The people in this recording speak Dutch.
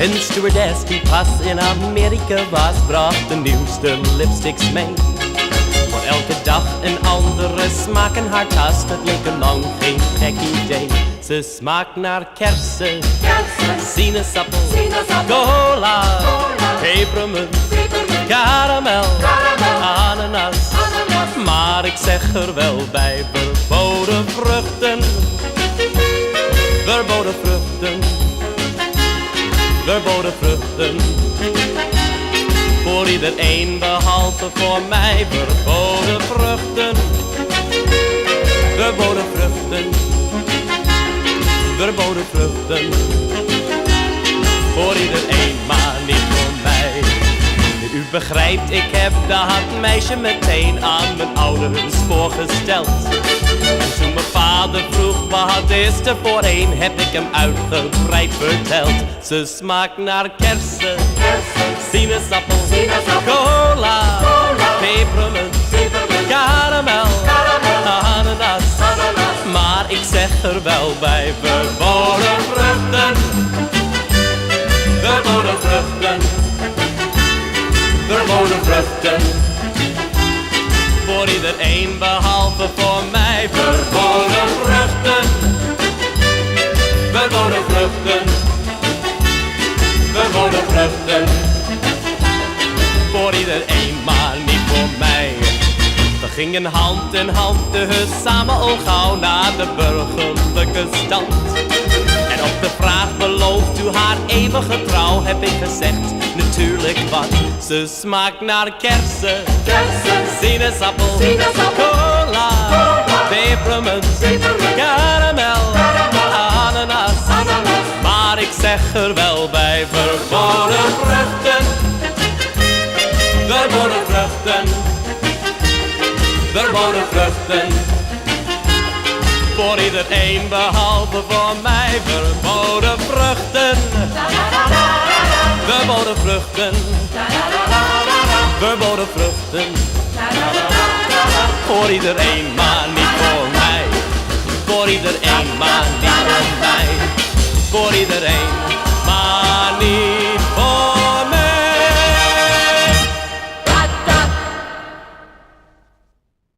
Een stewardess die pas in Amerika was, bracht de nieuwste lipsticks mee. Voor elke dag een andere smaak in haar tas, het leek lang geen gek idee. Ze smaakt naar kersen, sinaasappel, cola, pepermunt, karamel, ananas. Maar ik zeg er wel bij, verboden vruchten, verboden vruchten, verboden vruchten. Voor iedereen behalve voor mij, verboden vruchten, verboden vruchten, verboden vruchten. Voor iedereen, maar niet voor mij. U begrijpt, ik heb dat meisje meteen aan mijn ouders voorgesteld. En toen mijn vader vroeg wat is er voor een, heb ik hem uitgebreid verteld. Ze smaakt naar kersen, sinaasappel, cola, pepermunt, karamel, ananas. Maar ik zeg er wel bij, verboden vruchten, verboden vruchten, verboden vruchten. Voor iedereen behalve voor mij, verboden vruchten, verboden vruchten, verboden vruchten. Voor iedereen, maar niet voor mij. We gingen hand in hand dus samen al gauw naar de burgerlijke stand. En op de vraag belooft u haar eeuwige trouw, heb ik gezegd, natuurlijk wat. Ze smaakt naar kersen, sinaasappel, cola, pepermunt, karamel, ananas. Maar ik zeg er wel bij, verboden vruchten, verboden vruchten, verboden vruchten. Voor iedereen behalve voor mij, verboden vruchten, verboden vruchten, verboden vruchten. Voor iedereen, maar niet voor mij. Voor iedereen, maar niet voor mij. Voor iedereen, maar niet